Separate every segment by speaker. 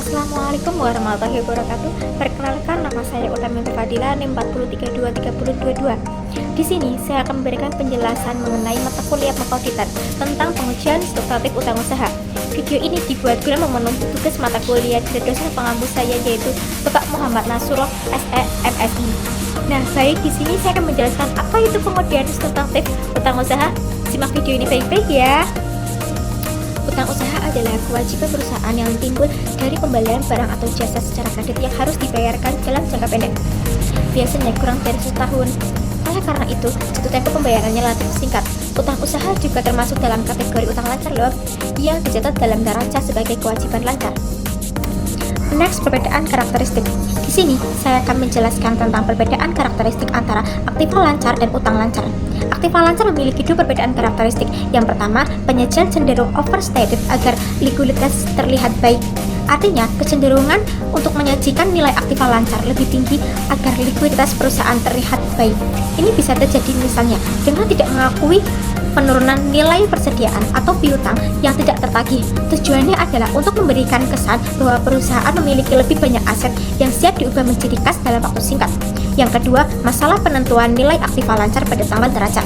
Speaker 1: Assalamualaikum warahmatullahi wabarakatuh. Perkenalkan, nama saya Utaminta Fadila, NIM 43233022. Di sini saya akan memberikan penjelasan mengenai mata kuliah Makauditan tentang pengujian substantif utang usaha. Video ini dibuat guna memenuhi tugas mata kuliah dari dosen pengampu saya, yaitu Bapak Muhammad Nasrullah SE MSI. Nah, baik, di sini saya akan menjelaskan apa itu pengujian substantif utang usaha. Simak video ini baik-baik ya. Utang usaha adalah kewajiban perusahaan yang timbul dari pembelian barang atau jasa secara kredit yang harus dibayarkan dalam jangka pendek, biasanya kurang dari setahun. Oleh karena itu, jatuh tempo pembayarannya relatif singkat. Utang usaha juga termasuk dalam kategori utang lancar loh, yang dicatat dalam neraca sebagai kewajiban lancar. Next, perbedaan karakteristik. Di sini saya akan menjelaskan tentang perbedaan karakteristik antara aktiva lancar dan utang lancar. Aktiva lancar memiliki dua perbedaan karakteristik. Yang pertama, penyajian cenderung overstated agar likuiditas terlihat baik. Artinya, kecenderungan untuk menyajikan nilai aktiva lancar lebih tinggi agar likuiditas perusahaan terlihat baik. Ini bisa terjadi misalnya dengan tidak mengakui penurunan nilai persediaan atau piutang yang tidak tertagih. Tujuannya adalah untuk memberikan kesan bahwa perusahaan memiliki lebih banyak aset yang siap diubah menjadi kas dalam waktu singkat. Yang kedua, masalah penentuan nilai aktiva lancar pada tanggal neraca.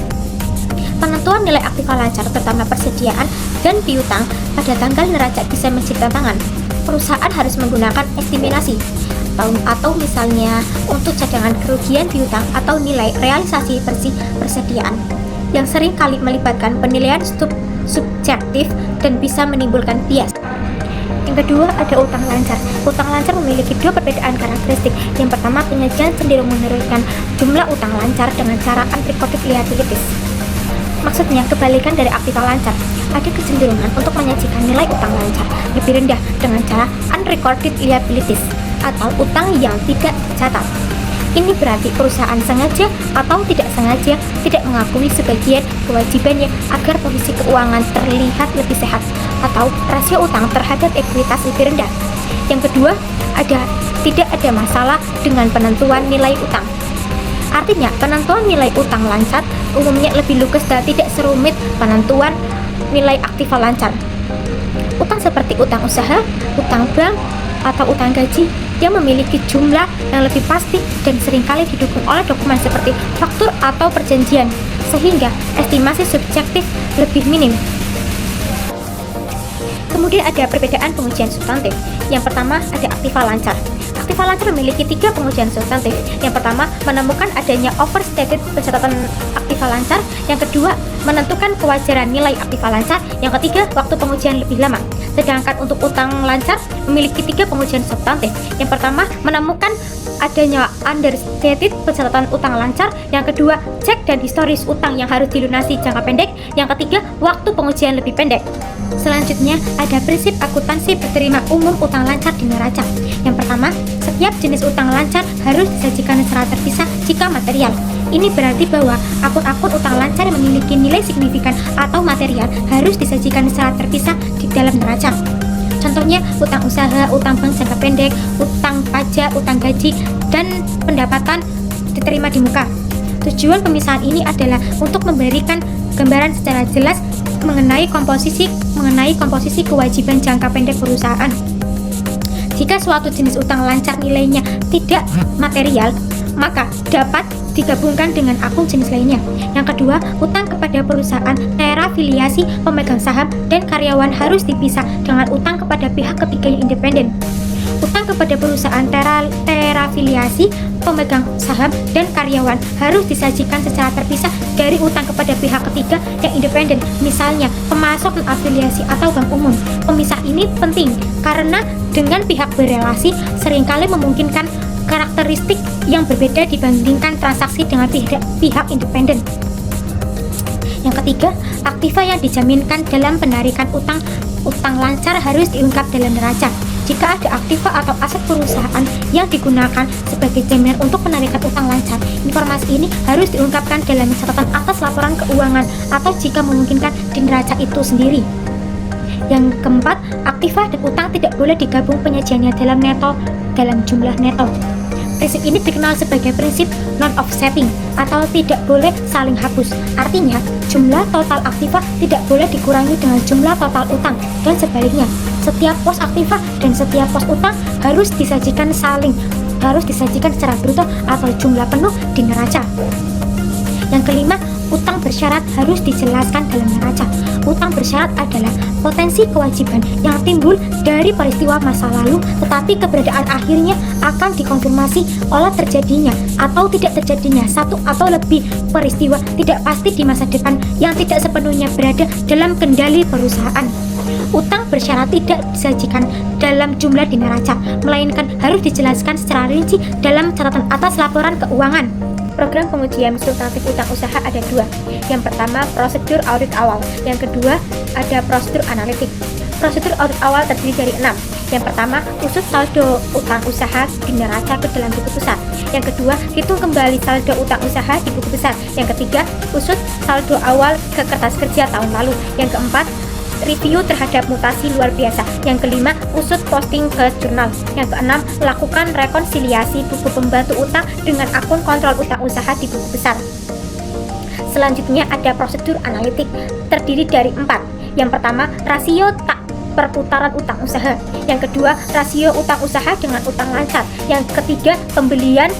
Speaker 1: Penentuan nilai aktiva lancar terutama persediaan dan piutang pada tanggal neraca bisa menjadi tantangan. Perusahaan harus menggunakan estimasi atau misalnya untuk cadangan kerugian piutang atau nilai realisasi bersih persediaan, yang sering kali melibatkan penilaian subjektif dan bisa menimbulkan bias. Yang kedua, ada utang lancar. Utang lancar memiliki dua perbedaan karakteristik. Yang pertama, penyajian cenderung menurunkan jumlah utang lancar dengan cara unrecorded liabilities. Maksudnya, kebalikan dari aktiva lancar. Ada kecenderungan untuk menyajikan nilai utang lancar lebih rendah dengan cara unrecorded liabilities atau utang yang tidak tercatat. Ini berarti perusahaan sengaja atau tidak sengaja tidak mengakui sebagian kewajibannya agar posisi keuangan terlihat lebih sehat atau rasio utang terhadap ekuitas lebih rendah. Yang kedua, tidak ada masalah dengan penentuan nilai utang. Artinya, penentuan nilai utang lancar umumnya lebih lugas dan tidak serumit penentuan nilai aktiva lancar. Utang seperti utang usaha, utang bank, atau utang gaji yang memiliki jumlah yang lebih pasti dan seringkali didukung oleh dokumen seperti faktur atau perjanjian, sehingga estimasi subjektif lebih minim. Kemudian ada perbedaan pengujian substantif. Yang pertama, ada aktiva lancar. Aktiva lancar memiliki tiga pengujian substantif. Yang pertama, menemukan adanya overstated pencatatan aktiva lancar. Yang kedua, menentukan kewajaran nilai aktiva lancar. Yang ketiga, waktu pengujian lebih lama. Sedangkan untuk utang lancar memiliki tiga pengujian substantif. Yang pertama, menemukan adanya understated pencatatan utang lancar. Yang kedua, cek dan historis utang yang harus dilunasi jangka pendek. Yang ketiga, waktu pengujian lebih pendek. Selanjutnya, ada prinsip akuntansi berterima umum utang lancar di neraca. Yang pertama, setiap jenis utang lancar harus disajikan secara terpisah jika material. Ini berarti bahwa akun-akun utang lancar yang memiliki nilai signifikan atau material harus disajikan secara terpisah di dalam neraca. Contohnya, utang usaha, utang bank jangka pendek, utang pajak, utang gaji, dan pendapatan diterima di muka. Tujuan pemisahan ini adalah untuk memberikan gambaran secara jelas mengenai komposisi kewajiban jangka pendek perusahaan. Jika suatu jenis utang lancar nilainya tidak material, maka dapat digabungkan dengan akun jenis lainnya. Yang kedua, utang kepada perusahaan terafiliasi pemegang saham dan karyawan harus dipisah dengan utang kepada pihak ketiga yang independen. Utang kepada perusahaan terafiliasi pemegang saham dan karyawan harus disajikan secara terpisah dari utang kepada pihak ketiga yang independen, misalnya pemasok non-afiliasi atau bank umum. Pemisah ini penting karena dengan pihak berelasi seringkali memungkinkan karakteristik yang berbeda dibandingkan transaksi dengan pihak independen. Yang ketiga, aktiva yang dijaminkan dalam penarikan utang lancar harus diungkap dalam neraca. Jika ada aktiva atau aset perusahaan yang digunakan sebagai jaminan untuk penarikan utang lancar, informasi ini harus diungkapkan dalam catatan atas laporan keuangan atau jika memungkinkan di neraca itu sendiri. Yang keempat, aktiva dan utang tidak boleh digabung penyajiannya dalam jumlah neto. Prinsip ini dikenal sebagai prinsip non-offsetting atau tidak boleh saling hapus. Artinya, jumlah total aktiva tidak boleh dikurangi dengan jumlah total utang dan sebaliknya. Setiap pos aktiva dan setiap pos utang harus disajikan secara bruto atau jumlah penuh di neraca. Yang kelima, utang bersyarat harus dijelaskan dalam neraca. Utang bersyarat adalah potensi kewajiban yang timbul dari peristiwa masa lalu, tetapi keberadaan akhirnya akan dikonfirmasi oleh terjadinya atau tidak terjadinya satu atau lebih peristiwa tidak pasti di masa depan yang tidak sepenuhnya berada dalam kendali perusahaan. Utang bersyarat tidak disajikan dalam jumlah di neraca, melainkan harus dijelaskan secara rinci dalam catatan atas laporan keuangan. Program pengujian substantif utang usaha ada dua. Yang pertama, prosedur audit awal. Yang kedua, ada prosedur analitik. Prosedur audit awal terdiri dari 6. Yang pertama, usut saldo utang usaha di neraca ke dalam buku besar. Yang kedua, hitung kembali saldo utang usaha di buku besar. Yang ketiga, usut saldo awal ke kertas kerja tahun lalu. Yang keempat, review terhadap mutasi luar biasa. Yang kelima, usut posting ke jurnal. Yang keenam, lakukan rekonsiliasi buku pembantu utang dengan akun kontrol utang usaha di buku besar. Selanjutnya ada prosedur analitik, terdiri dari 4. Yang pertama, rasio tak perputaran utang usaha. Yang kedua, rasio utang usaha dengan utang lancar. Yang ketiga, pembelian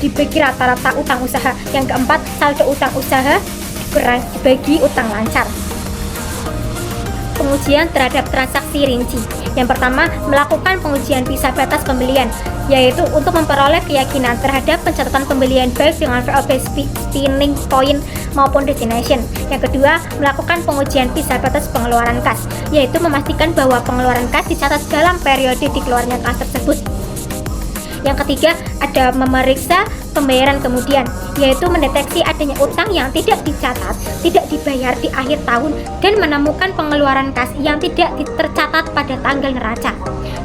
Speaker 1: dibagi rata-rata utang usaha. Yang keempat, saldo utang usaha dibagi utang lancar. Pengujian terhadap transaksi rinci. Yang pertama, melakukan pengujian pisah batas pembelian, yaitu untuk memperoleh keyakinan terhadap pencatatan pembelian baik dengan VOB spinning point maupun destination. Yang kedua, melakukan pengujian pisah batas pengeluaran kas, yaitu memastikan bahwa pengeluaran kas dicatat dalam periode dikeluarnya kas tersebut. Yang ketiga, ada memeriksa pembayaran kemudian, yaitu mendeteksi adanya utang yang tidak dicatat, tidak dibayar di akhir tahun, dan menemukan pengeluaran kas yang tidak tercatat pada tanggal neraca.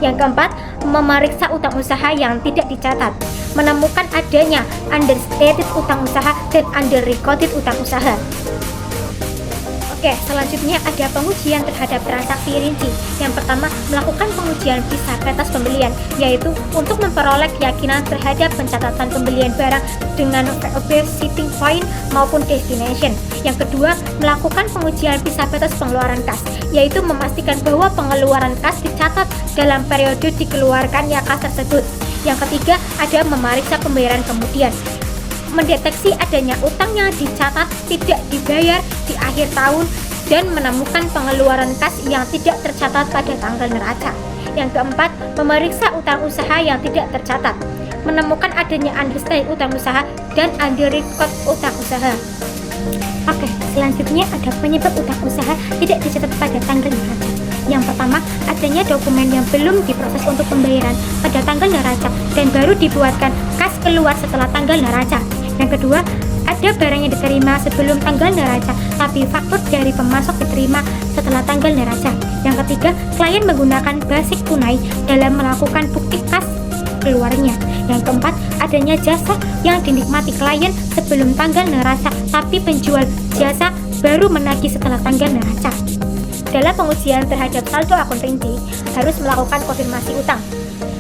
Speaker 1: Yang keempat, memeriksa utang usaha yang tidak dicatat, menemukan adanya understated utang usaha dan under-recorded utang usaha. Oke, selanjutnya ada pengujian terhadap transaksi rinci. Yang pertama, melakukan pengujian pisah batas pembelian, yaitu untuk memperoleh keyakinan terhadap pencatatan pembelian barang dengan VOB shipping point maupun destination. Yang kedua, melakukan pengujian pisah batas pengeluaran kas, yaitu memastikan bahwa pengeluaran kas dicatat dalam periode dikeluarkannya kas tersebut. Yang ketiga, ada memeriksa pembayaran kemudian, mendeteksi adanya utang yang dicatat tidak dibayar di akhir tahun dan menemukan pengeluaran kas yang tidak tercatat pada tanggal neraca. Yang keempat, memeriksa utang usaha yang tidak tercatat, menemukan adanya understated utang usaha dan under-record utang usaha. Oke, selanjutnya ada penyebab utang usaha tidak dicatat pada tanggal neraca. Yang pertama, adanya dokumen yang belum diproses untuk pembayaran pada tanggal neraca dan baru dibuatkan kas keluar setelah tanggal neraca. Yang kedua, ada barang yang diterima sebelum tanggal neraca, tapi faktur dari pemasok diterima setelah tanggal neraca. Yang ketiga, klien menggunakan basic tunai dalam melakukan bukti kas keluarnya. Yang keempat, adanya jasa yang dinikmati klien sebelum tanggal neraca, tapi penjual jasa baru menagih setelah tanggal neraca. Dalam pengujian terhadap saldo akun rinci, harus melakukan konfirmasi utang.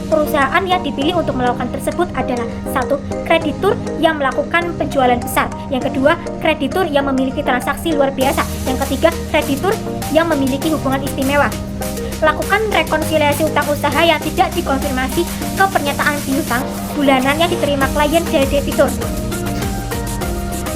Speaker 1: Perusahaan yang dipilih untuk melakukan tersebut adalah 1. Kreditur yang melakukan penjualan besar. Yang kedua, kreditur yang memiliki transaksi luar biasa. Yang ketiga, kreditur yang memiliki hubungan istimewa. Lakukan rekonsiliasi utang usaha yang tidak dikonfirmasi ke pernyataan piutang bulanan yang diterima klien dari debitur.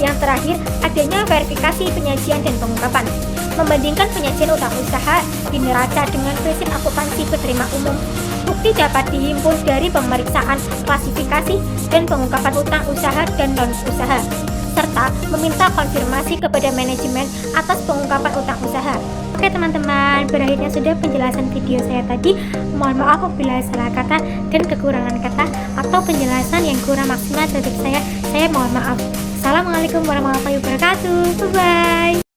Speaker 1: Yang terakhir, adanya verifikasi penyajian dan pengungkapan. Membandingkan penyajian utang usaha di neraca dengan prinsip akuntansi penerima umum. Bukti dapat dihimpun dari pemeriksaan klasifikasi dan pengungkapan utang usaha dan non-usaha, serta meminta konfirmasi kepada manajemen atas pengungkapan utang usaha. Oke teman-teman, berakhirnya sudah penjelasan video saya tadi. Mohon maaf apabila salah kata dan kekurangan kata atau penjelasan yang kurang maksimal dari saya mohon maaf. Assalamualaikum warahmatullahi wabarakatuh. Bye-bye.